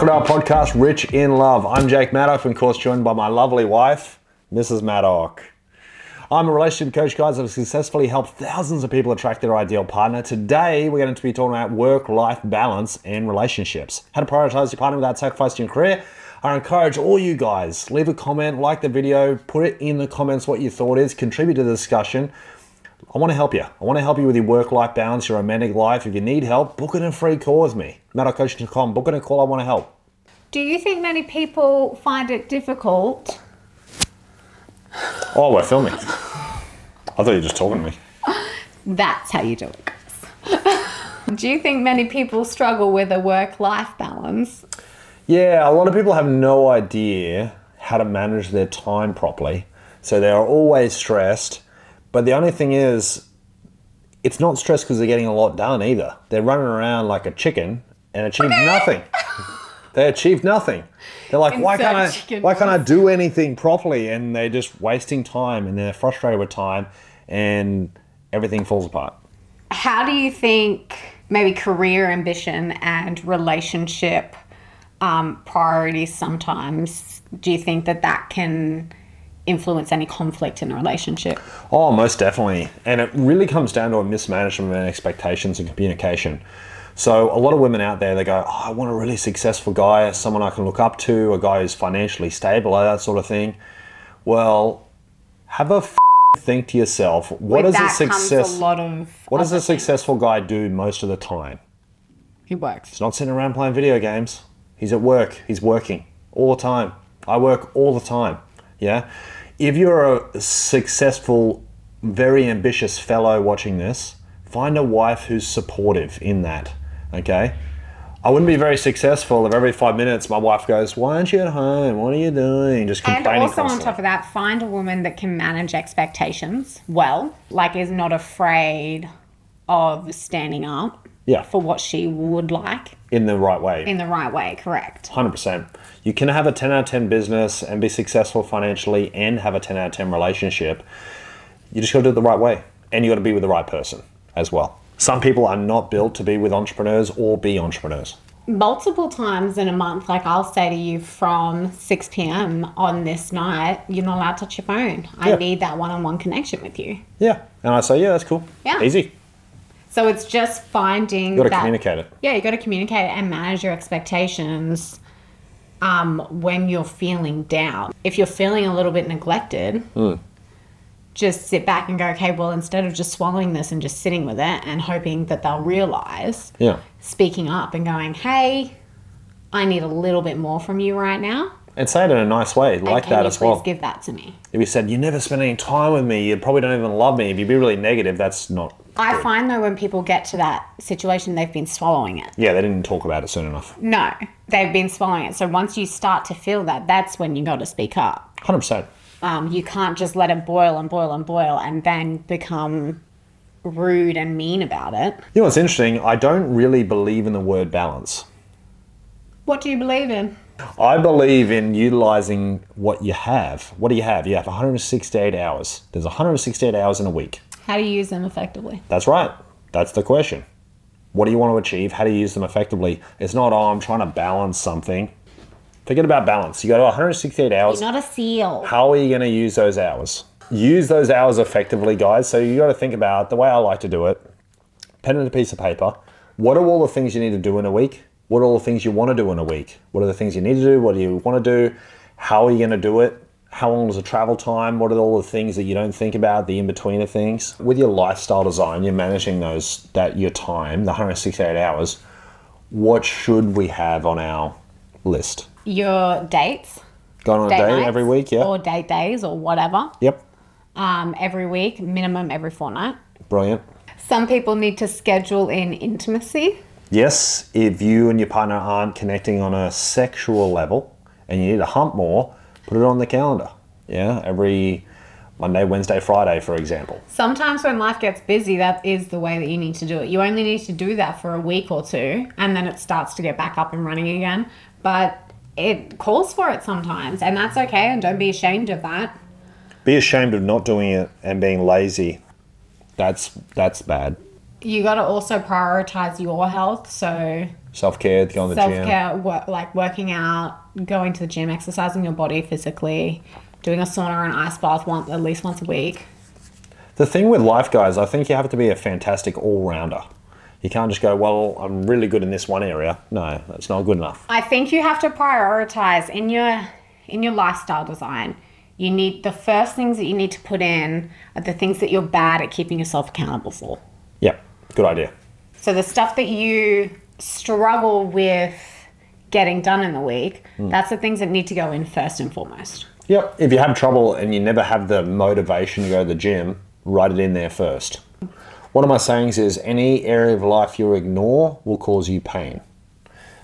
welcome to our podcast, Rich in Love. I'm Jake Maddock, and of course joined by my lovely wife, Mrs. Maddock. I'm a relationship coach, guys, that has successfully helped thousands of people attract their ideal partner. Today, we're going to be talking about work-life balance and relationships. How to prioritize your partner without sacrificing your career. I encourage all you guys, leave a comment, like the video, put it in the comments what your thought is, contribute to the discussion. I want to help you. I want to help you with your work-life balance, your romantic life. If you need help, book in a free call with me. MaddockCoaching.com. Book in a call. I want to help. Do you think many people find it difficult? Oh, we're filming. I thought you were just talking to me. That's how you do it, guys. Do you think many people struggle with a work-life balance? Yeah, a lot of people have no idea how to manage their time properly. So they're always stressed. But the only thing is, it's not stress because they're getting a lot done either. They're running around like a chicken and achieve nothing. They achieve nothing. They're like, why can't I do anything properly? And they're just wasting time and they're frustrated with time and everything falls apart. How do you think maybe career ambition and relationship priorities sometimes, do you think that can influence any conflict in a relationship? Oh, most definitely. And it really comes down to a mismanagement of expectations and communication. So a lot of women out there, they go, oh, I want a really successful guy, someone I can look up to, a guy who's financially stable, that sort of thing. Well, have a think to yourself, what does a successful guy do most of the time? He works. He's not sitting around playing video games. He's at work. He's working all the time. I work all the time. Yeah. If you're a successful, very ambitious fellow watching this, find a wife who's supportive in that, okay? I wouldn't be very successful if every 5 minutes my wife goes, why aren't you at home? What are you doing? Just complaining And also constantly. on top of that, find a woman that can manage expectations well, like is not afraid of standing up for what she would like. In the right way. In the right way, correct. 100%. You can have a 10 out of 10 business and be successful financially and have a 10 out of 10 relationship. You just got to do it the right way. And you got to be with the right person as well. Some people are not built to be with entrepreneurs or be entrepreneurs. Multiple times in a month, like I'll say to you from 6 p.m. on this night, you're not allowed to touch your phone. I need that one-on-one connection with you. Yeah. And I say, yeah, that's cool. Yeah. Easy. So it's just finding You got to communicate it. Yeah, you got to communicate it and manage your expectations when you're feeling down. If you're feeling a little bit neglected, just sit back and go, okay, well, instead of just swallowing this and just sitting with it and hoping that they'll realize, speaking up and going, hey, I need a little bit more from you right now. And say it in a nice way, like that as well. Please give that to me. If you said, you never spend any time with me, you probably don't even love me. If you be really negative, that's not I good. find though when people get to that situation, they've been swallowing it. Yeah, they didn't talk about it soon enough. No, they've been swallowing it. So once you start to feel that, that's when you got to speak up. 100%. You can't just let it boil and boil and boil and then become rude and mean about it. You know what's interesting? I don't really believe in the word balance. What do you believe in? I believe in utilizing what you have. What do you have? You have 168 hours. There's 168 hours in a week. How do you use them effectively? That's right. That's the question. What do you want to achieve? How do you use them effectively? It's not, oh, I'm trying to balance something. Forget about balance. You got 168 hours. You're not a seal. How are you going to use those hours? Use those hours effectively, guys. So you got to think about the way I like to do it. Pen and a piece of paper. What are all the things you need to do in a week? What are all the things you want to do in a week? What are the things you need to do? What do you want to do? How are you going to do it? How long is the travel time? What are all the things that you don't think about, the in-between of things? With your lifestyle design, you're managing your time, the 168 hours. What should we have on our list? Your dates. Going on a date every week, yeah. Or date days or whatever. Yep. Every week, minimum every fortnight. Brilliant. Some people need to schedule in intimacy. Yes, if you and your partner aren't connecting on a sexual level and you need to hump more, put it on the calendar. Yeah, every Monday, Wednesday, Friday, for example. Sometimes when life gets busy, that is the way that you need to do it. You only need to do that for a week or two and then it starts to get back up and running again. But it calls for it sometimes and that's okay, and don't be ashamed of that. Be ashamed of not doing it and being lazy. That's bad. You got to also prioritize your health. So Self-care, going to the gym. Self-care, like working out, going to the gym, exercising your body physically, doing a sauna and ice bath at least once a week. The thing with life, guys, I think you have to be a fantastic all-rounder. You can't just go, well, I'm really good in this one area. No, that's not good enough. I think you have to prioritize in your lifestyle design. You need the first things that you need to put in are the things that you're bad at keeping yourself accountable for. Yep, good idea. So the stuff that you struggle with getting done in the week, that's the things that need to go in first and foremost. Yep, if you have trouble and you never have the motivation to go to the gym, write it in there first. One of my sayings is any area of life you ignore will cause you pain.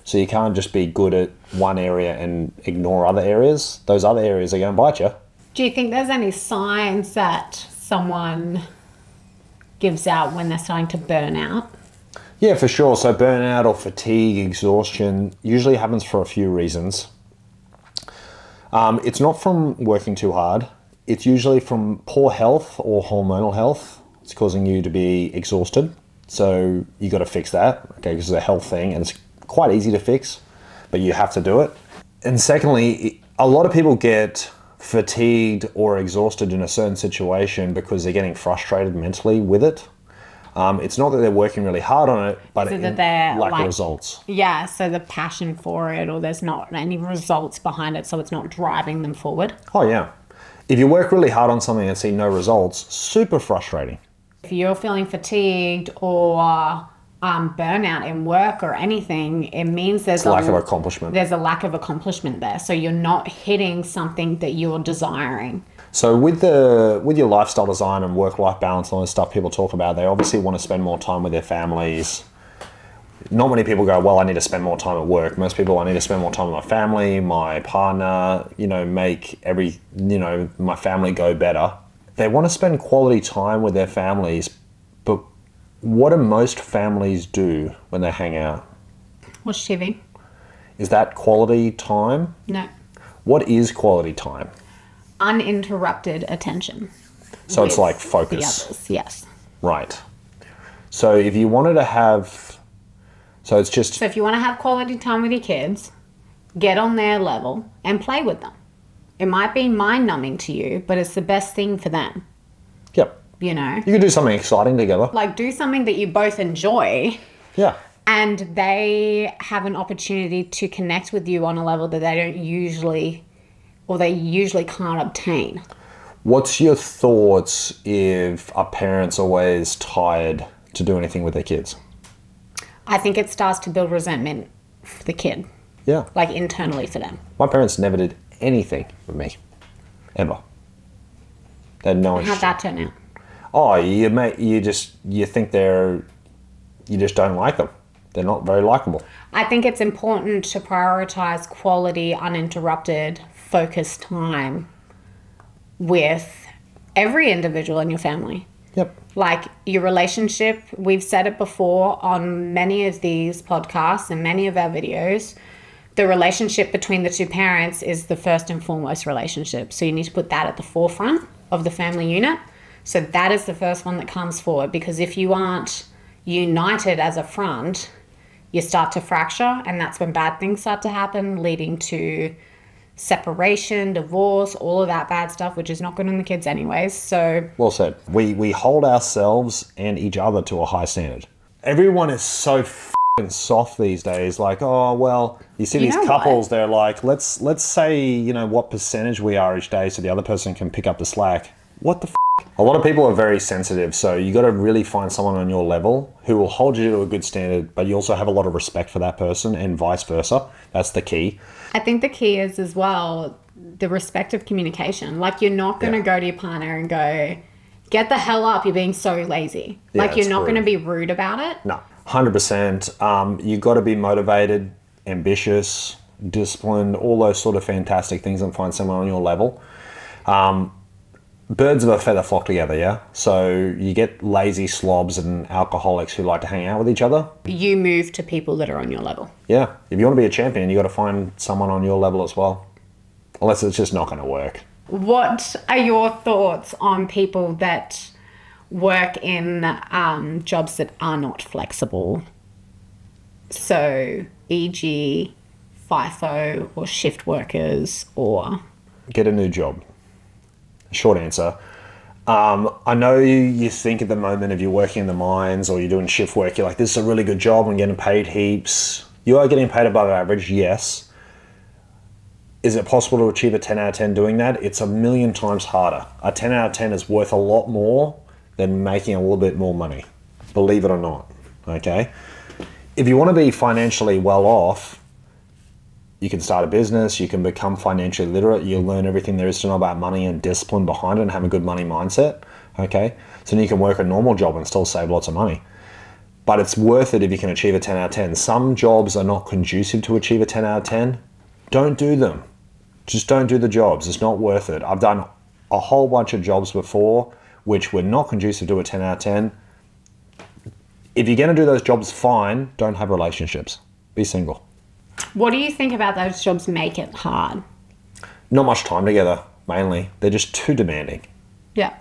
So you can't just be good at one area and ignore other areas. Those other areas are going to bite you. Do you think there's any signs that someone gives out when they're starting to burn out? Yeah, for sure. So burnout or fatigue, exhaustion usually happens for a few reasons. It's not from working too hard. It's usually from poor health or hormonal health. It's causing you to be exhausted. So you got to fix that, okay, because it's a health thing and it's quite easy to fix, but you have to do it. And secondly, a lot of people get fatigued or exhausted in a certain situation because they're getting frustrated mentally with it. It's not that they're working really hard on it, but So that they're lack like- of results. Yeah, so the passion for it, or there's not any results behind it, so it's not driving them forward. Oh yeah. If you work really hard on something and see no results, super frustrating. If you're feeling fatigued or burnout in work or anything, it means there's It's lack of accomplishment. There's a lack of accomplishment there. So you're not hitting something that you're desiring. So with your lifestyle design and work-life balance and all this stuff people talk about, they obviously want to spend more time with their families. Not many people go, well, I need to spend more time at work. Most people, I need to spend more time with my family, my partner, make my family go better. They want to spend quality time with their families, but what do most families do when they hang out? Watch TV? Is that quality time? No. What is quality time? Uninterrupted attention. So it's with like the focus. others, yes. Right. So if you wanted to have, so it's just, So if you want to have quality time with your kids, get on their level and play with them. It might be mind-numbing to you, but it's the best thing for them, yep. you know? You could do something exciting together. Like, do something that you both enjoy, Yeah. and they have an opportunity to connect with you on a level that they don't usually, or they usually can't obtain. What's your thoughts if a parent's always tired to do anything with their kids? I think it starts to build resentment for the kid, Yeah. like internally for them. My parents never did anything with me. Ever. They had no How'd interest. that turn out? Oh, you think you just don't like them. They're not very likable. I think it's important to prioritize quality, uninterrupted, focused time with every individual in your family. Yep. Like your relationship, we've said it before on many of these podcasts and many of our videos, the relationship between the two parents is the first and foremost relationship. So you need to put that at the forefront of the family unit. So that is the first one that comes forward, because if you aren't united as a front, you start to fracture, and that's when bad things start to happen, leading to separation, divorce, all of that bad stuff, which is not good on the kids anyways. So Well said. We hold ourselves and each other to a high standard. Everyone is so f***ing soft these days. Like, oh, well, you see You these know couples, they're like, let's say, what percentage we are each day so the other person can pick up the slack. What the f***? A lot of people are very sensitive, so you got to really find someone on your level who will hold you to a good standard, but you also have a lot of respect for that person and vice versa. That's the key. I think the key is as well the respect of communication. Like, you're not going to go to your partner and go, get the hell up, you're being so lazy. Yeah, Like, you're it's not going to rude. be rude about it. No, 100%. You got to be motivated, ambitious, disciplined, all those sort of fantastic things, and find someone on your level. Birds of a feather flock together, yeah? So you get lazy slobs and alcoholics who like to hang out with each other. You move to people that are on your level. Yeah, if you want to be a champion, you got to find someone on your level as well. Unless it's just not going to work. What are your thoughts on people that work in jobs that are not flexible? So, e.g., FIFO or shift workers or... Get a new job. Short answer. I know you think at the moment if you're working in the mines or you're doing shift work, you're like, this is a really good job, I'm getting paid heaps. You are getting paid above average, yes. Is it possible to achieve a 10 out of 10 doing that? It's a million times harder. A 10 out of 10 is worth a lot more than making a little bit more money, believe it or not, okay? If you want to be financially well off, you can start a business, you can become financially literate, you'll learn everything there is to know about money and discipline behind it and have a good money mindset, okay? So then you can work a normal job and still save lots of money. But it's worth it if you can achieve a 10 out of 10. Some jobs are not conducive to achieve a 10 out of 10. Don't do them. Just don't do the jobs. It's not worth it. I've done a whole bunch of jobs before which were not conducive to a 10 out of 10. If you're going to do those jobs, fine. Don't have relationships. Be single. What do you think about those jobs make it hard? Not much time together, mainly. They're just too demanding. Yeah.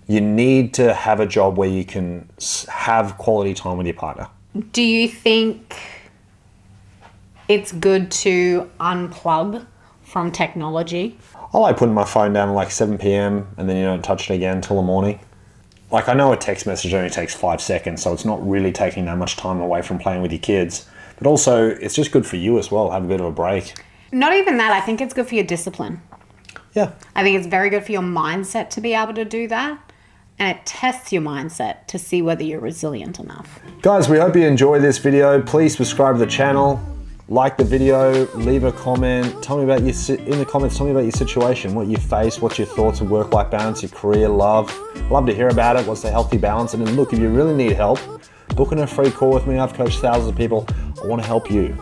You need to have a job where you can have quality time with your partner. Do you think it's good to unplug from technology? I like putting my phone down at like 7 p.m. and then you don't touch it again until the morning. Like, I know a text message only takes 5 seconds, so it's not really taking that much time away from playing with your kids. But also, it's just good for you as well, have a bit of a break. Not even that. I think it's good for your discipline. Yeah. I think it's very good for your mindset to be able to do that. And it tests your mindset to see whether you're resilient enough. Guys, we hope you enjoy this video. Please subscribe to the channel, like the video, leave a comment. Tell me about in the comments, tell me about your situation, what you face, what's your thoughts of work-life balance, your career, love. Love to hear about it. What's the healthy balance? And then look, if you really need help, book in a free call with me. I've coached thousands of people. I want to help you.